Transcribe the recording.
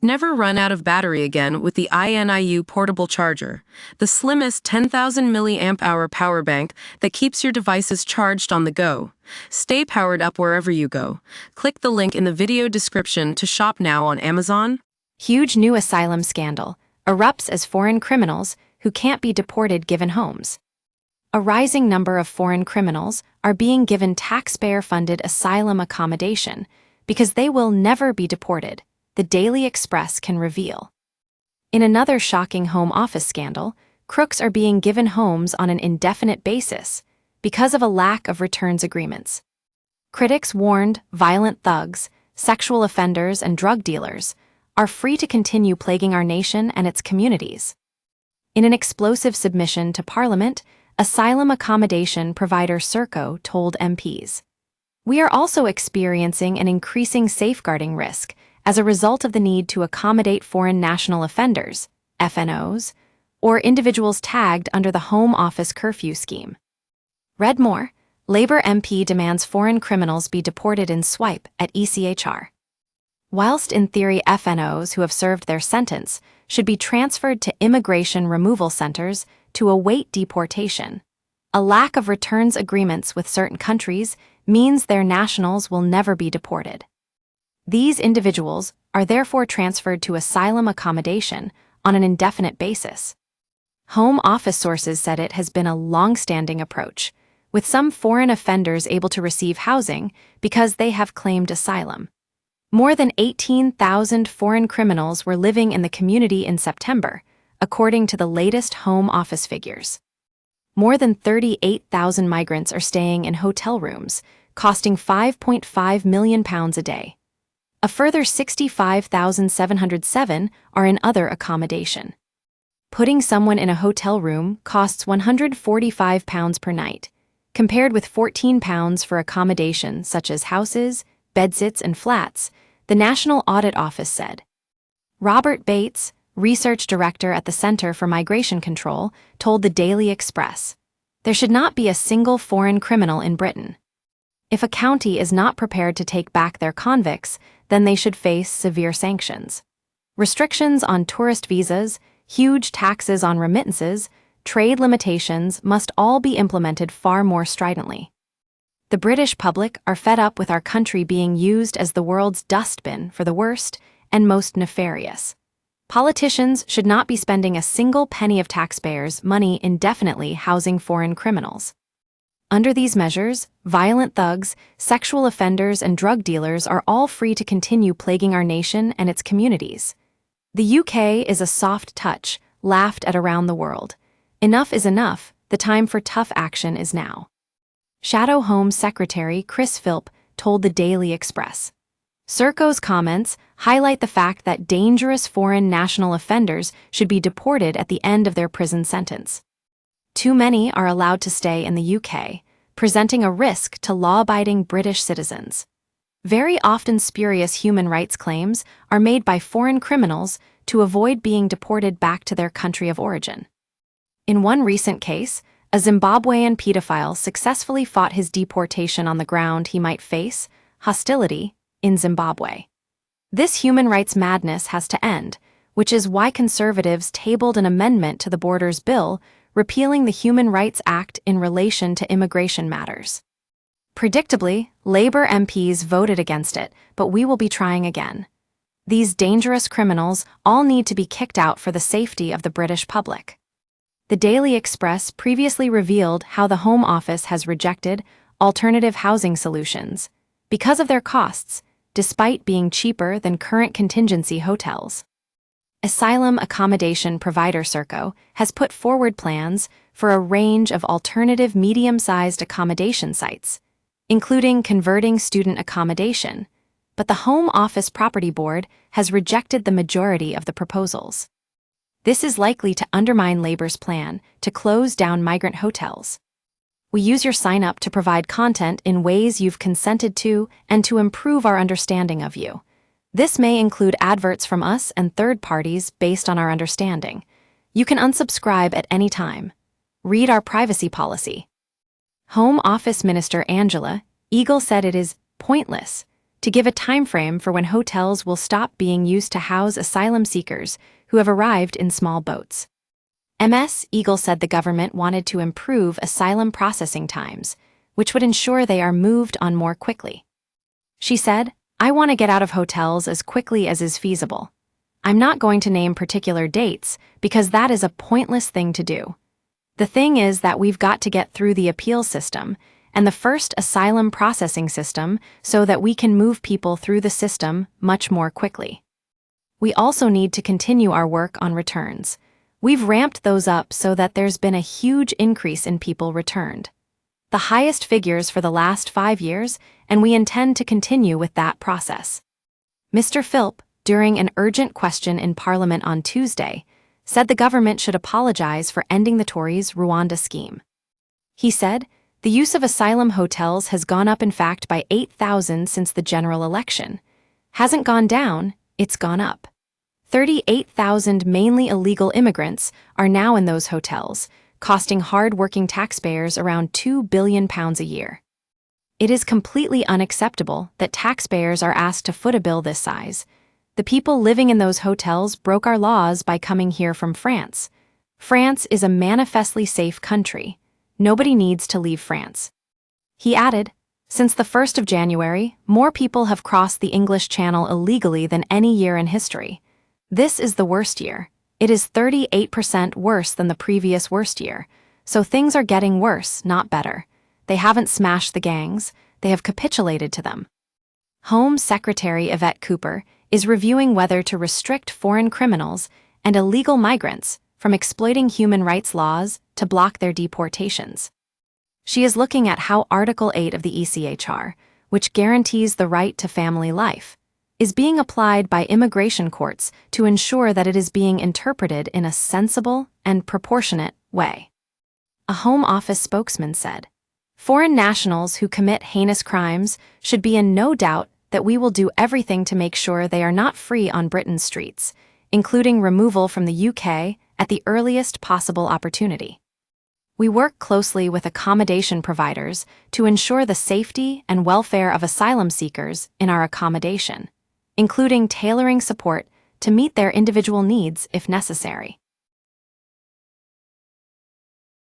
Never run out of battery again with the INIU portable charger, the slimmest 10,000 milliamp hour power bank that keeps your devices charged on the go. Stay powered up wherever you go. Click the link in the video description to shop now on Amazon. Huge new asylum scandal erupts as foreign criminals who can't be deported given homes. A rising number of foreign criminals are being given taxpayer-funded asylum accommodation because they will never be deported, the Daily Express can reveal. In another shocking home office scandal, crooks are being given homes on an indefinite basis because of a lack of returns agreements. Critics warned violent thugs, sexual offenders, and drug dealers are free to continue plaguing our nation and its communities. In an explosive submission to Parliament, asylum accommodation provider Serco told MPs, "We are also experiencing an increasing safeguarding risk as a result of the need to accommodate foreign national offenders, FNOs, or individuals tagged under the Home Office curfew scheme." Read more. Labour MP demands foreign criminals be deported in swipe at ECHR. Whilst in theory FNOs who have served their sentence should be transferred to immigration removal centers to await deportation, a lack of returns agreements with certain countries means their nationals will never be deported. These individuals are therefore transferred to asylum accommodation on an indefinite basis. Home Office sources said it has been a long-standing approach, with some foreign offenders able to receive housing because they have claimed asylum. More than 18,000 foreign criminals were living in the community in September, according to the latest Home Office figures. More than 38,000 migrants are staying in hotel rooms, costing £5.5 million a day. A further 65,707 are in other accommodation. Putting someone in a hotel room costs £145 per night, compared with £14 for accommodation such as houses, bedsits, and flats, the National Audit Office said. Robert Bates, research director at the Center for Migration Control, told the Daily Express, "There should not be a single foreign criminal in Britain. If a county is not prepared to take back their convicts, then they should face severe sanctions. Restrictions on tourist visas, huge taxes on remittances, trade limitations must all be implemented far more stridently. The British public are fed up with our country being used as the world's dustbin for the worst and most nefarious. Politicians should not be spending a single penny of taxpayers' money indefinitely housing foreign criminals. Under these measures, violent thugs, sexual offenders, and drug dealers are all free to continue plaguing our nation and its communities. The UK is a soft touch, laughed at around the world. Enough is enough, the time for tough action is now." Shadow Home Secretary Chris Philp told the Daily Express. Serco's comments highlight the fact that dangerous foreign national offenders should be deported at the end of their prison sentence. Too many are allowed to stay in the UK, presenting a risk to law-abiding British citizens. Very often spurious human rights claims are made by foreign criminals to avoid being deported back to their country of origin. In one recent case, a Zimbabwean pedophile successfully fought his deportation on the ground he might face hostility in Zimbabwe. This human rights madness has to end, which is why conservatives tabled an amendment to the Borders Bill repealing the Human Rights Act in relation to immigration matters. Predictably, Labour MPs voted against it, but we will be trying again. These dangerous criminals all need to be kicked out for the safety of the British public. The Daily Express previously revealed how the Home Office has rejected alternative housing solutions because of their costs, despite being cheaper than current contingency hotels. Asylum accommodation provider Serco has put forward plans for a range of alternative medium-sized accommodation sites, including converting student accommodation, but the Home Office Property Board has rejected the majority of the proposals. This is likely to undermine Labour's plan to close down migrant hotels. We use your sign-up to provide content in ways you've consented to and to improve our understanding of you. This may include adverts from us and third parties based on our understanding. You can unsubscribe at any time. Read our privacy policy. Home Office Minister Angela Eagle said it is pointless to give a timeframe for when hotels will stop being used to house asylum seekers who have arrived in small boats. Ms. Eagle said the government wanted to improve asylum processing times, which would ensure they are moved on more quickly. She said, "I want to get out of hotels as quickly as is feasible. I'm not going to name particular dates because that is a pointless thing to do. The thing is that we've got to get through the appeal system and the first asylum processing system so that we can move people through the system much more quickly. We also need to continue our work on returns. We've ramped those up so that there's been a huge increase in people returned. The highest figures for the last 5 years, and we intend to continue with that process." Mr. Philp, during an urgent question in Parliament on Tuesday, said the government should apologize for ending the Tories' Rwanda scheme. He said, "The use of asylum hotels has gone up in fact by 8,000 since the general election. Hasn't gone down, it's gone up. 38,000 mainly illegal immigrants are now in those hotels, costing hard-working taxpayers around £2 billion a year. It is completely unacceptable that taxpayers are asked to foot a bill this size. The people living in those hotels broke our laws by coming here from France. France is a manifestly safe country. Nobody needs to leave France." He added, "Since the 1st of January, more people have crossed the English Channel illegally than any year in history. This is the worst year. It is 38% worse than the previous worst year. So things are getting worse, not better. They haven't smashed the gangs, they have capitulated to them." Home Secretary Yvette Cooper is reviewing whether to restrict foreign criminals and illegal migrants from exploiting human rights laws to block their deportations. She is looking at how Article 8 of the ECHR, which guarantees the right to family life, is being applied by immigration courts to ensure that it is being interpreted in a sensible and proportionate way. A Home Office spokesman said, "Foreign nationals who commit heinous crimes should be in no doubt that we will do everything to make sure they are not free on Britain's streets, including removal from the UK at the earliest possible opportunity. We work closely with accommodation providers to ensure the safety and welfare of asylum seekers in our accommodation, including tailoring support to meet their individual needs if necessary."